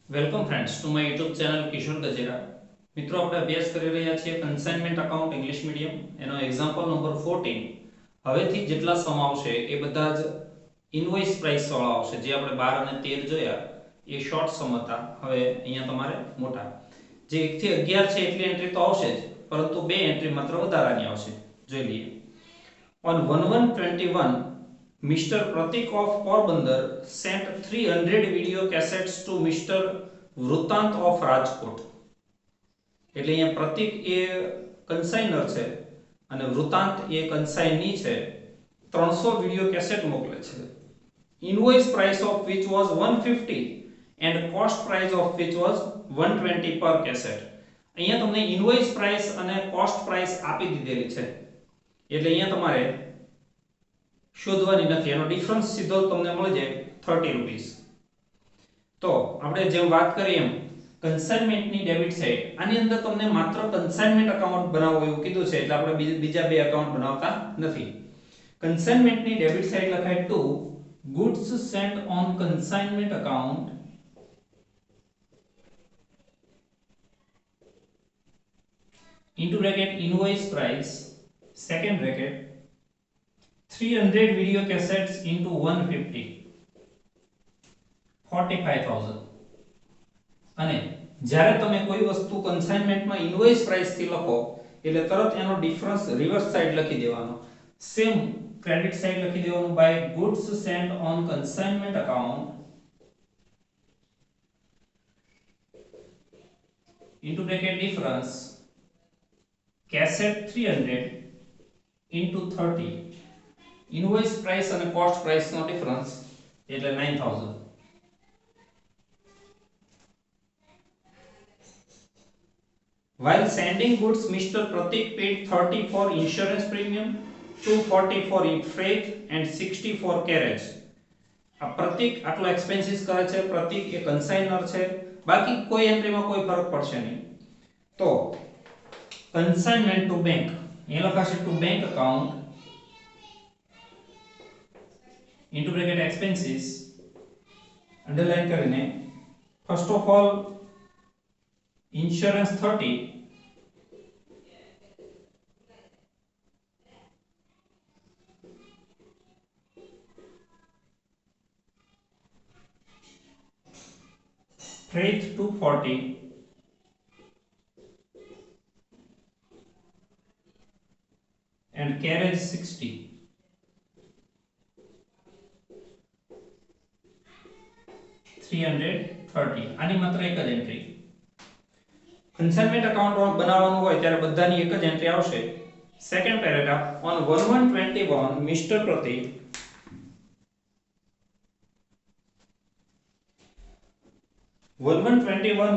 Welcome friends to my YouTube channel Kishor Gajera. મિત્રો, આપણે અભ્યાસ કરી રહ્યા છીએ કન્સાઇનમેન્ટ અકાઉન્ટ ઇંગ્લિશ મીડિયમ, એનો એક્ઝામ્પલ નંબર 14. હવેથી જેટલા સમ આવશે એ બધા જ ઇનવોઇસ પ્રાઇસ વાળા આવશે. જે આપણે 12 અને 13 જોયા એ શોર્ટ સમ હતા. હવે અહીંયા તમારે મોટા જે 1 થી 11 છે એટલી એન્ટ્રી તો આવશે જ, પરંતુ બે એન્ટ્રી માત્ર વધારાની આવશે. જોઈ લઈએ. On 1121, Mr. Pratik of Porbandar sent 300 video cassettes to Mr. Vrutant of Rajkot. એટલે અહીંયા પ્રતિક એ કન્સાઇનર છે અને વૃતાંત એ કન્સાઇની છે. 300 વિડિયો કેસેટ મોકલે છે. Invoice price of which was 150 and cost price of which was 120 per cassette. અહીંયા તમને ઇનવોઇસ પ્રાઇસ અને કોસ્ટ પ્રાઇસ આપી દીધેલી છે, એટલે અહીંયા તમારે શોધવાની નથી. એનો ડિફરન્સ સીધો તમને મળી જાય 30 રૂપીસ. તો આપણે જેમ વાત કરી એમ કન્સાઇનમેન્ટની ડેબિટ સાઇડ, આની અંદર તમને માત્ર કન્સાઇનમેન્ટ એકાઉન્ટ બનાવવું એવું કીધું છે, એટલે આપણે બીજા બે એકાઉન્ટ બનાવતા નથી. કન્સાઇનમેન્ટની ડેબિટ સાઇડ લખાય two goods sent on consignment account into bracket invoice price second bracket 300 video cassettes into 150 45,000. અને જ્યારે તમે કોઈ વસ્તુ કન્સાઇનમેન્ટમાં ઇનવોઇસ પ્રાઇસ થી લખો એટલે તરત એનો ડિફરન્સ રિવર્સ સાઈડ લખી દેવાનો. સેમ ક્રેડિટ સાઈડ લખી દેવાનું by goods sent on consignment account into bracket difference cassette 300 into 30. Invoice price અને કોસ્ટ પ્રાઇસ નો ડિફરન્સ એટલે 9000. While sending goods, Mr. Pratik paid 30 for insurance premium, 240 for freight and 60 for carriage. આ પ્રતિક આટલો expenses કરે છે. પ્રતિક એ કન્સાઇનર છે, બાકી કોઈ એન્ટ્રીમાં કોઈ ફરક પડશે નહીં. તો કન્સાઇનમેન્ટ ટુ બેંક એ લખાશે to bank account into bracket expenses underline કરીને first of all insurance 30 freight 240 and carriage 60. 330. આની માત્ર એક જ એન્ટ્રી. કન્સાઇનમેન્ટ એકાઉન્ટ બનાવવાનું હોય ત્યારે બધાની એક જ એન્ટ્રી આવશે. Second paragraph on 1121 Mr. Pratik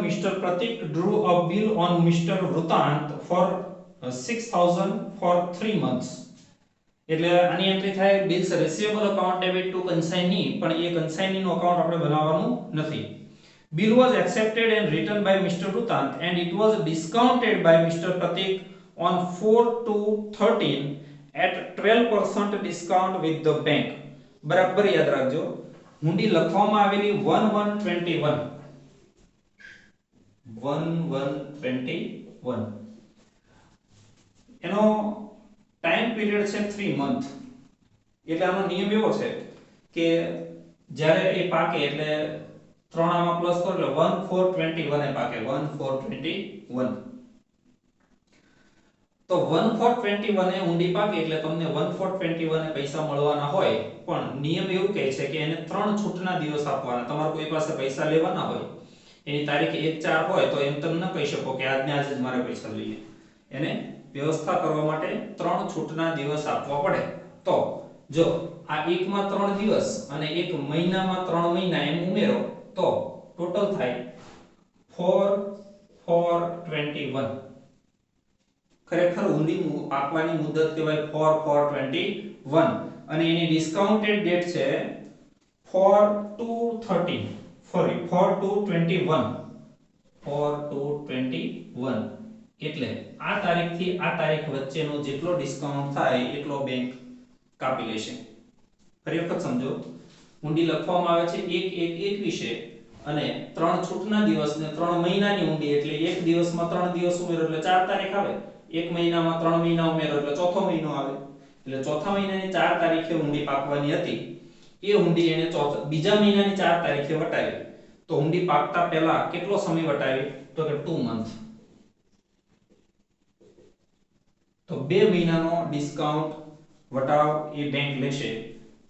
Mr. Pratik drew a bill on Mr. Vrutant for 6,000 for 3 months. એટલે આની એન્ટ્રી થાય bills receivable account debit to consignee, પણ એ કન્સાઇની નો અકાઉન્ટ આપણે બનાવવાનું નથી. Bill was accepted and written by Mr. Vrutant and it was discounted by Mr. Pratik on 4/2/13 at 12% discount with the bank. બરાબર યાદ રાખજો, હુંડી લખવામાં આવેલી 1121 એનો ટાઈમ પીરિયડ છે 3 મંથ. એટલે આનો નિયમ એવો છે કે જ્યારે એ પાકે એટલે 3 આમાં પ્લસ કરો એટલે 1421 એ પાકે 1421. તો 1421 એ ઊંડી પાકે એટલે તમને 1421 એ પૈસા મળવાના હોય, પણ નિયમ એવું કહે છે કે એને 3 છૂટના દિવસ આપવાના. તમારે કોઈ પાસે પૈસા લેવાના હોય, એની તારીખ 1/4 હોય, તો એમ તમે ન કહી શકો કે આજને આજે જ મારે પૈસા જોઈએ. એને વ્યવસ્થા કરવા માટે 3 છૂટના દિવસ આપવા પડે. તો જો આ એકમાં 3 દિવસ અને એક મહિનામાં 3 મહિના એમ ઉમેરો તો ટોટલ થાય 4/4/21. ખરેખર ઊંડી પાકવાની મુદત કહેવાય 4/4/21 અને એની ડિસ્કાઉન્ટેડ ડેટ છે 4/2/13. સોરી 4/2/21. 4/2/21 એટલે આ તારીખથી આ તારીખ વચ્ચેનો જેટલો ડિસ્કાઉન્ટ થાય એટલો બેંક કાપી લેશે. ફરી વખત સમજો, ઊંડી લખવામાં આવે છે 1/1/21 અને 3 છૂટના દિવસ ને 3 મહિનાની ઊંડી એટલે એક દિવસમાં 3 દિવસ ઉમેરો એટલે 4 તારીખ આવે, એક મહિનામાં 3 મહિના ઉમેરો એટલે ચોથો મહિનો આવે, એટલે ચોથા મહિનાની 4 તારીખે ઊંડી પાકવાની હતી એ ઊંડી એને બીજા મહિનાની 4 તારીખે વટાવી, તો ઊંડી પાકતા પહેલા કેટલો સમય વટાવી તો કે 2 મંથ, તો 2 મહિનાનો ડિસ્કાઉન્ટ વટાવ એ બેંક લેશે,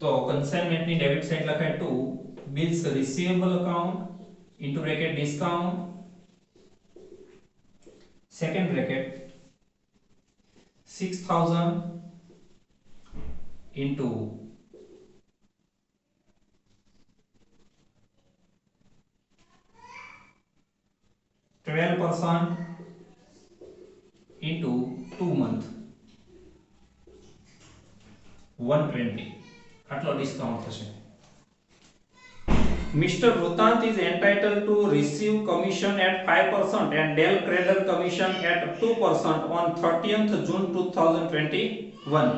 તો કન્સાઇનમેન્ટની ડેબિટ સાઇડ લખાય 2 bills receivable account into bracket discount second bracket 6000 into 12% into 2 month 120 આટલો ડિસ્કાઉન્ટ થશે. Mr. Rutant is entitled to receive commission at 5% and Dell Credit commission at 2% on 30th June 2021.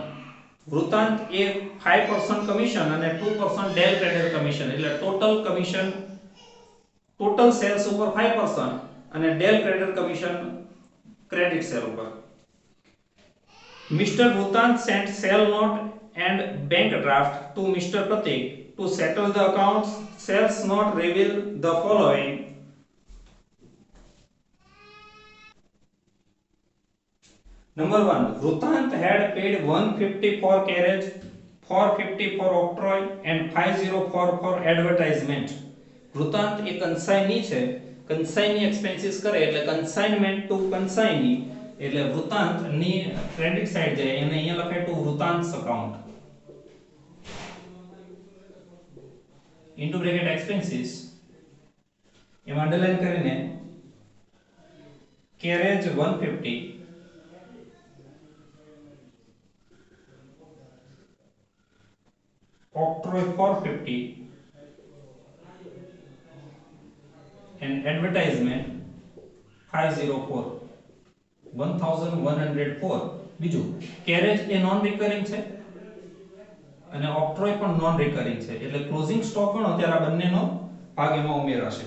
Vrutant એ 5% commission અને 2% del credit commission એટલે total commission total sales ઉપર 5% અને del credit commission credit sale ઉપર. Mr. Rutant sent sale note and bank draft to Mr. Pratik to settle the accounts. Sales note reveal the following. Number 1, Rutant had paid 150 for carriage, 450 for octroi and 504 for advertisement. Rutant A consignee છે, consignee expenses કરે એટલે consignment to consignee એટલે વૃતાંત ની credit side જાય એને અહીંયા લખાય તો વૃતાંત અકાઉન્ટ into bracket expenses એમાં અંડરલાઈન કરીને carriage 150 octroi 450 and advertisement 504 1104. બીજું carriage એ નોન રિકરિંગ છે અને ઓક્ટ્રોય પણ નોન રિકરિંગ છે એટલે ક્લોઝિંગ સ્ટોક ગણો ત્યારે આ બંનેનો ભાગ એમાં ઉમેરાશે.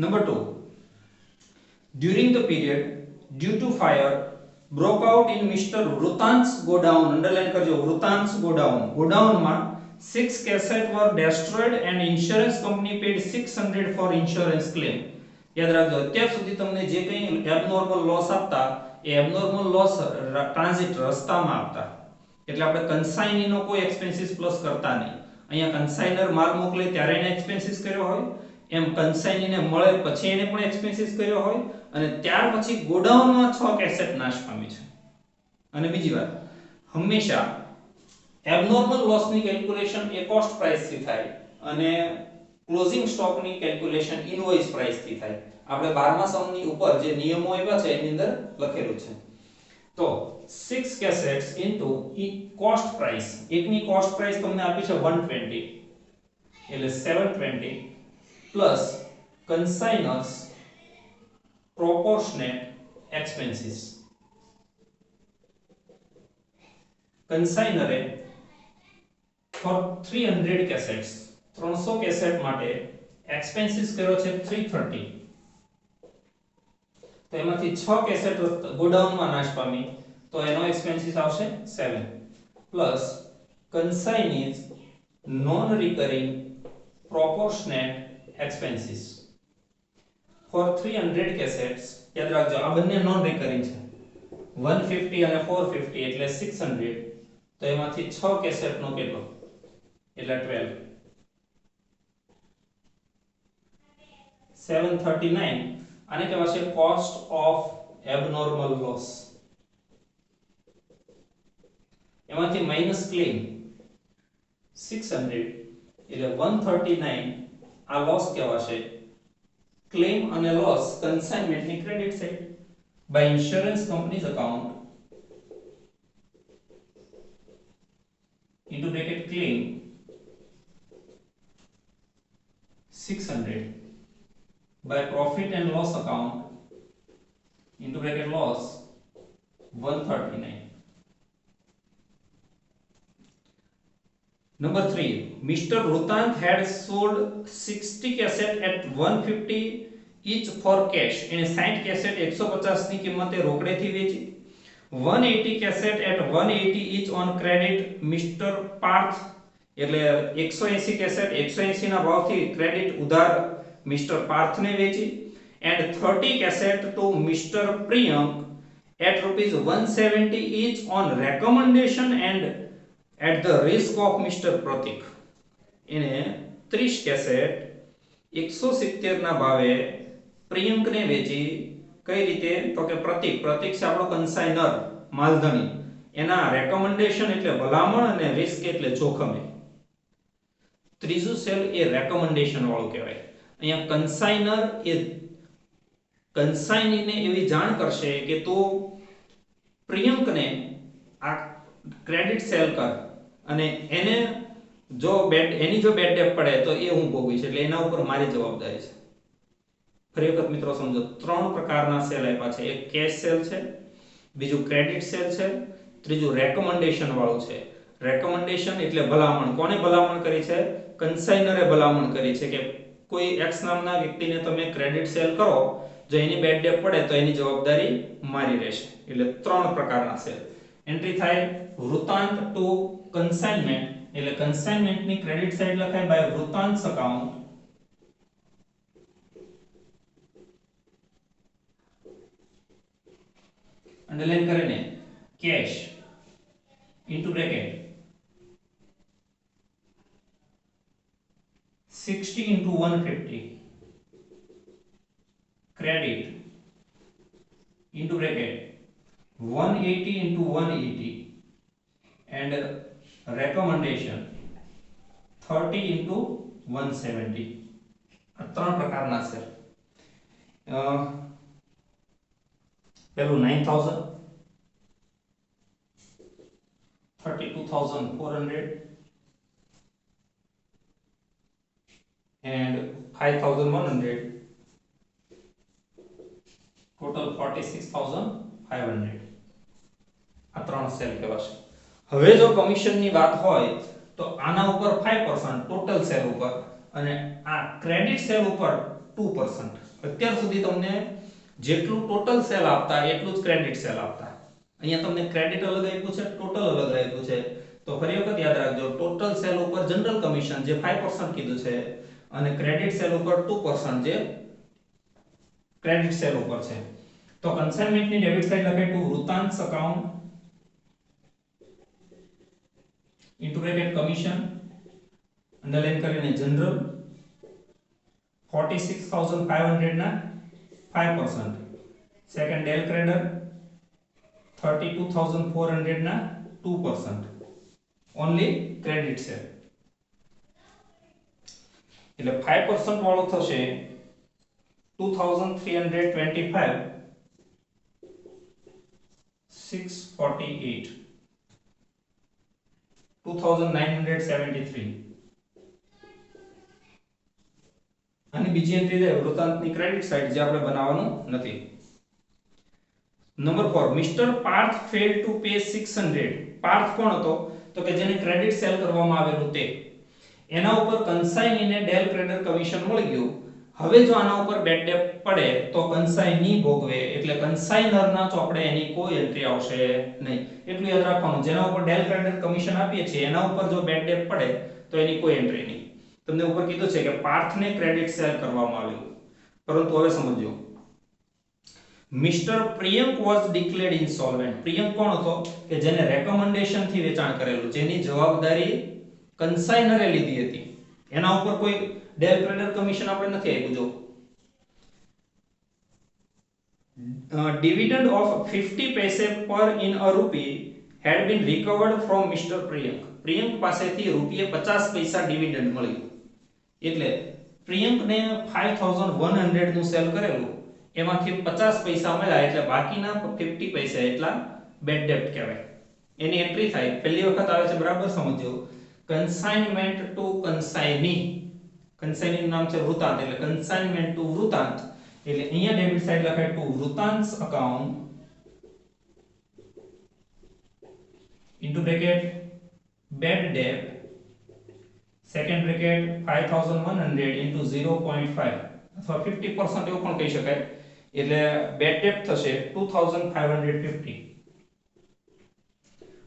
Number 2, during the period due to fire broke out in Mr. Vrutant's godown, underline કરજો Vrutant's godown માં 6 cassettes were destroyed and insurance company paid 600 for insurance claim. યાદ રાખજો અત્યાર સુધી તમને જે કંઈ એબનોર્મલ લોસ આપતા એ એબનોર્મલ લોસ ટ્રાન્ઝિટ રસ્તામાં આપતા એટલે આપણે કન્સાઇનીનો કોઈ એક્સપેન્સિસ પ્લસ કરતા નહીં. અહીંયા કન્સાઇનર માલ મોકલે ત્યારે એને એક્સપેન્સિસ કર્યો હોય, એમ કન્સાઇનીને મળે પછી એને પણ એક્સપેન્સિસ કર્યો હોય અને ત્યાર પછી ગોડાઉનમાં 6 કેસેટ નાશ પામી છે. અને બીજી વાત, હંમેશા એબનોર્મલ લોસની કેલ્ક્યુલેશન એ કોસ્ટ પ્રાઇસ થી થાય અને ક્લોઝિંગ સ્ટોકની કેલ્ક્યુલેશન ઇનવોઇસ પ્રાઇસ થી થાય. આપણે 12મા સમની ઉપર જે નિયમો આપ્યા છે એની અંદર લખેલું છે. તો 6 cassettes into cost price, એકની કોસ્ટ પ્રાઇસ તમને આપી છે 120 એટલે 720 plus consignors proportionate expenses. consignor for 300 cassettes 300 cassette માટે એક્સપેન્સિસ કર્યો છે 330, તો એમાંથી 6 કેસેટ ગોડાઉનમાં નાશ પામી તો એનો એક્સપેન્સિસ આવશે 7 plus consignees non recurring proportionate expenses for 300 cassettes. યાદ રાખજો આ બંને નોન રિકરિંગ છે, 150 અને 450 એટલે 600, તો એમાંથી 6 કેસેટ નો કેટલો એટલે 12 739. આને કહેવાશે કોસ્ટ ઓફ એબનોર્મલ લોસ. એમાંથી માઈનસ ક્લેમ 600 એટલે 139 આ લોસ કહેવાશે. ક્લેમ અને લોસ કન્સાઇનમેન્ટની credit side by insurance company's account into bracket claim 600 by profit and loss account into bracket loss 139. Number 3, Mr. Rutant had sold 60 cassette at 150 each for cash. એને 60 cassette 150 ની કિંમતે રોકડેથી વેચી. 180 cassette at 180 each on credit Mr. Parth, એટલે 180 cassette 180 ના ભાવથી credit ઉધાર mister પાર્થને વેચી. and 30 cassette to Mr. Priyank at rupees 170 each on recommendation and at the risk of Mr. Pratik. એને 30 કેસેટ 170 ના ભાવે પ્રિયંકને વેચી. કઈ રીતે? તો કે પ્રતીક છે આપણો કન્સાઇનર માલધણી, એના રેકમેન્ડેશન એટલે ભલામણ અને રિસ્ક એટલે જોખમે. ત્રીજું સેલ એ રેકમેન્ડેશન વાળું કહેવાય. અહીંયા કન્સાઇનર એ કન્સાઇનીને એવી જાણ કરશે કે તો પ્રિયંકને આ ક્રેડિટ સેલ કર અને એને જો એની જો બેડ ડેટ પડે તો એ હું ભોગવીશ, એટલે એના ઉપર મારી જવાબદારી છે. ફરી વખત મિત્રો સમજો, 3 પ્રકારના સેલ આપ્યા છે. એક કેશ સેલ છે, બીજું ક્રેડિટ સેલ છે, ત્રીજું રેકમેન્ડેશન વાળું છે. રેકમેન્ડેશન એટલે ભલામણ. કોને ભલામણ કરી છે? કન્સાઇનરે ભલામણ કરી છે કે કોઈ એક્સ નામના વ્યક્તિને તમે ક્રેડિટ સેલ કરો, જો એની બેડ ડેટ પડે તો એની જવાબદારી મારી રહેશે. એટલે 3 પ્રકારના સેલ. એન્ટ્રી થાય વૃતાંત ટુ કન્સાઇનમેન્ટ, એટલે કન્સાઇનમેન્ટની ક્રેડિટ સાઇડ લખાય બાય વૃતાંત અકાઉન્ટ. અંડરલાઈન કરીને cache into bracket 60 into 150 credit into bracket 180 into 180 and recommendation 30 into 170. આ 3 પ્રકારના છે. પેલું 9000, 32,400 and 5,100, total 46,500. આ 3 સેલ કહેવાશે. હવે જો કમિશનની વાત હોય તો આના ઉપર 5% ટોટલ સેલ ઉપર અને આ ક્રેડિટ સેલ ઉપર 2%. અત્યાર સુધી તમને જેટલું ટોટલ સેલ આપતા એટલું જ ક્રેડિટ સેલ આપતા. અહીંયા તમને ક્રેડિટ અલગ આપ્યું છે, ટોટલ અલગ આપ્યું છે. તો ફરી વખત યાદ રાખજો, ટોટલ સેલ ઉપર જનરલ કમિશન જે 5% કીધું છે અને ક્રેડિટ સેલ ઉપર 2% જે ક્રેડિટ સેલ ઉપર છે. તો કન્સાઇનમેન્ટની ડેબિટ સાઇડ લખાય to Vrutant account into bracket commission underline કરીને જનરલ 46,500 ના 5%, સેકન્ડ ડેલ ક્રેડર 32,400 ના 2%, ઓન્લી ક્રેડિટ સેલ. એટલે 5% વાળું થશે 2,325 648 2,973. અને બીજી એન્ટ્રી છે વૃતાંતની ક્રેડિટ સાઇડ જે આપણે બનાવવાનું નથી. Number 4, Mr Parth failed to pay 600. Parth કોણ હતો? તો કે જેને ક્રેડિટ સેલ કરવામાં આવેલું તે. એના ઉપર કન્સાઇનીને ડેલ ક્રેડર કમિશન મળી ગયું. હવે જો આના ઉપર બેડ ડેટ પડે તો કન્સાઇની ભોગવે, એટલે કન્સાઇનરના ચોપડે એની કોઈ એન્ટ્રી આવશે નહીં. એટલું યાદ રાખવાનું, જેના ઉપર ડેલ ક્રેડર કમિશન આપીએ છીએ એના ઉપર જો બેડ ડેટ પડે તો એની કોઈ એન્ટ્રી નહીં. તમને ઉપર કીધું છે કે પાર્થને ક્રેડિટ સેલ કરવામાં આવ્યું, પરંતુ હવે સમજો. Mister Priyank was declared insolvent. Priyank કોણ હતો? કે જેને રેકમેન્ડેશન થી વેચાણ કરેલું, જેની જવાબદારી કન્સાઇનરે લીધી હતી. એના ઉપર કોઈ ડેલ ક્રેડર કમિશન આપણે નથી આપ્યું. જો dividend of 50 paise per in a rupee had been recovered from Mr. Priyank. Priyank પાસેથી રૂપિયા 50 પૈસા ડિવિડન્ડ મળ્યું. એટલે પ્રિયંકને 5,100 નું સેલ કરેલું, એમાંથી 50 પૈસા મળ્યા, એટલે બાકીના 50 પૈસા એટલા બેડ ડેપ્ટ કહેવાય. એની એન્ટ્રી થાય. પહેલી વખત આવે છે, બરાબર સમજો. Consignment two કન્સાઇની. કન્સાઇની નામ છે વૃતાંત, એટલે કન્સાઇનમેન્ટ ટુ વૃતાંત. એટલે અહીંયા ડેબિટ સાઇડ લખાય to Vrutant account into bracket bad debt second bracket 5100 into 0.5 અથવા 50% એવું પણ કહી શકાય, એટલે બેડ ડેપ્થ થશે 2550.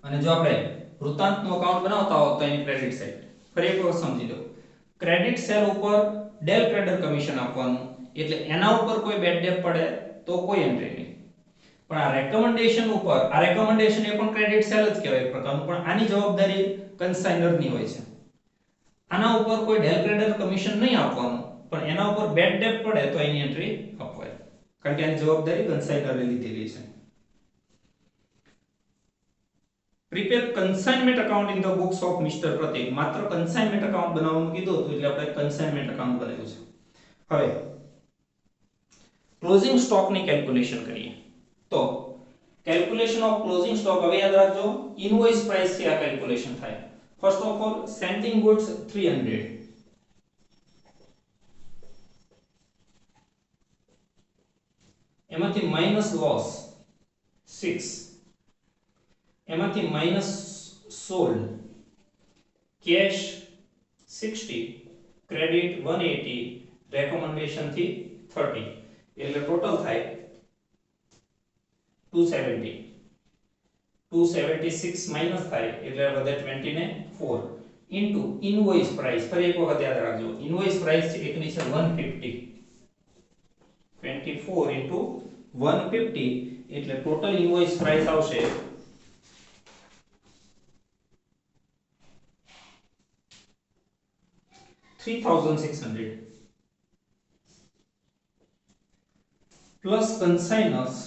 અને જો આપણે વૃતાંતનું અકાઉન્ટ બનાવતા હો તો એની ક્રેડિટ સાઈડ ફરી એક વખત સમજી લો. ક્રેડિટ સેલ ઉપર ડેલ ક્રેડિટર કમિશન આપવાનું, એટલે એના ઉપર કોઈ બેડ ડેપ્થ પડે તો કોઈ એન્ટ્રી નહીં. પણ આ રેકમેન્ડેશન ઉપર, આ રેકમેન્ડેશન એ પણ ક્રેડિટ સેલ જ કહેવાય એક પ્રકારનું, પણ આની જવાબદારી કન્સાઇનરની હોય છે. આના ઉપર કોઈ ડેલ ક્રેડિટર કમિશન નહીં આપવાનું, પણ એના ઉપર બેડ ડેપ્થ પડે તો એની એન્ટ્રી અપાય, કારણ કે આની જવાબદારી કન્સાઇનરે લીધેલી છે. Prepare consignment account in the books of mister પ્રતીક. માત્ર કન્સાઇનમેન્ટ અકાઉન્ટ બનાવવાનું કીધું હતું એટલે આપણે કન્સાઇનમેન્ટ અકાઉન્ટ બનાવ્યું છે. હવે ક્લોઝિંગ સ્ટોક ની કેલ્ક્યુલેશન કરીએ. તો કેલ્ક્યુલેશન ઓફ ક્લોઝિંગ સ્ટોક, હવે યાદ રાખજો ઇનવોઇસ પ્રાઇસ થી આ કેલ્ક્યુલેશન થાય. First of all sending goods 300, એમાંથી માઈનસ લોસ 6, એમાંથી minus sold, cash 60, credit 180, recommendation થી 30, એટલે ટોટલ થાય 270. 276 માઈનસ થાય એટલે વધે 20 ને 4 ઇન્ટુ ઇનવોઇસ પ્રાઇસ. ફરી એક વખત યાદ રાખજો, ઇનવોઇસ પ્રાઇસ એકની છે 150, 24 ઇન્ટુ 150 એટલે ટોટલ ઇનવોઇસ પ્રાઇસ આવશે 3600 પ્લસ કન્સાઇનર્સ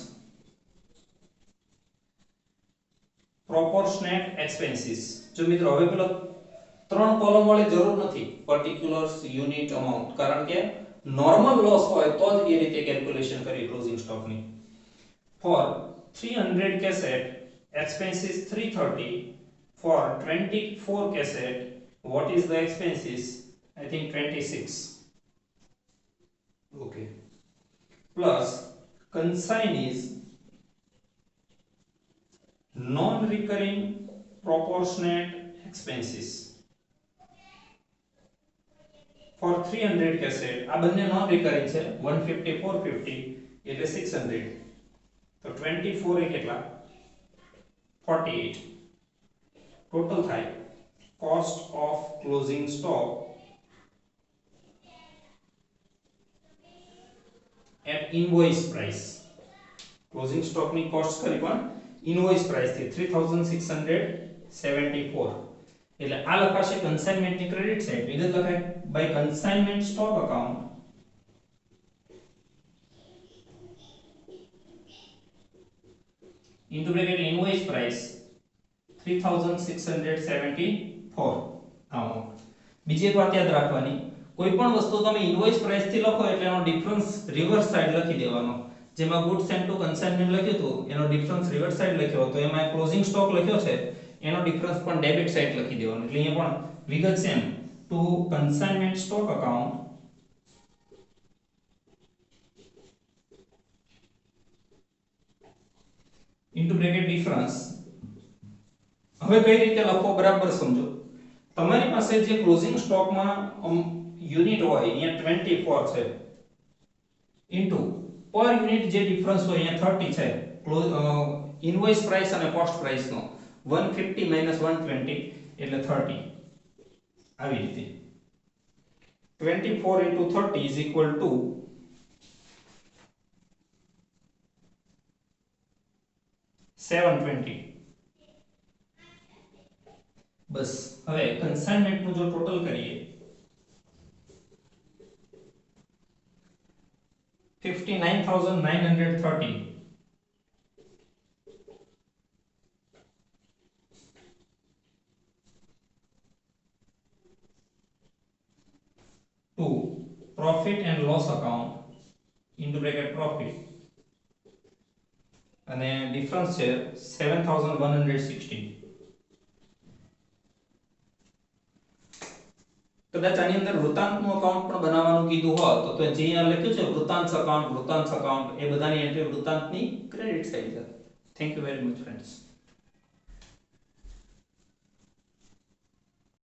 પ્રોપોર્શનેટ એક્સપેન્સીસ. જો મિત્રો હવે પેલો 3 કોલમ વાળી જરૂર નથી, પર્ટિક્યુલર્સ, યુનિટ, અમાઉન્ટ, કારણ કે નોર્મલ લોસ હોય તો જ એ રીતે કેલ્ક્યુલેશન કરી ક્લોઝિંગ સ્ટોક ની. ફોર 300 કેસેટ expenses 330, for 24 cassette what is the expenses? I think 26. Okay, plus consign is non-recurring proportionate expenses for 300 cassette. આ બંને નોન રિકરિંગ છે, 150 450 એટલે 600, તો 24 એ કેટલા 48. ટોટલ થાય cost of closing stock at invoice price. closing stock ની cost કરી પણ ઇનવોઇસ પ્રાઇસ થી 3674, એટલે આ લખાશે કન્સાઇનમેન્ટ ની ક્રેડિટ સાઈડ. વિગત લખાય by consignment stock account into bracket invoice price 3674 amount. બીજી એક વાત યાદ રાખવાની, કોઈ પણ વસ્તુ તમે ઇનવોઇસ પ્રાઇસ થી લખો એટલે એનો ડિફરન્સ રિવર્સ સાઈડ લખી દેવાનો. જેમાં ગુડ્સ એન્ડ ટુ કન્સાઇનમેન્ટ લખ્યું હતું એનો ડિફરન્સ રિવર્સ સાઈડ લખ્યો હતો, એમાં ક્લોઝિંગ સ્ટોક લખ્યો છે એનો ડિફરન્સ પણ ડેબિટ સાઈડ લખી દેવાનો. એટલે અહીંયા પણ વિગત same, to consignment stock account into bracket difference. હવે કઈ રીતે લખો બરાબર સમજો. તમારી પાસે જે ક્લોઝિંગ સ્ટોકમાં યુનિટ હોય અહીંયા 24 છે, ઇન્ટુ પર યુનિટ જે ડિફરન્સ હોય અહીંયા 30 છે, ઇનવોઇસ પ્રાઇસ અને કોસ્ટ પ્રાઇસ નો 150 માઈનસ 120 એટલે 30. આવી રીતે 24 into 30 is equal to 720. બસ હવે કન્સાઇનમેન્ટ નું જો ટોટલ કરીએ 59930 to profit and loss account into bracket profit અને ડિફરન્સ છે 7116. કદાચ આની અંદર વૃતાંતનું અકાઉન્ટ પણ બનાવવાનું કીધું હોત તો જે અહીંયા લખ્યું છે વૃતાંત અકાઉન્ટ એ બધાની એન્ટ્રી વૃતાંતની ક્રેડિટ સાઈડ છે. Thank you very much friends.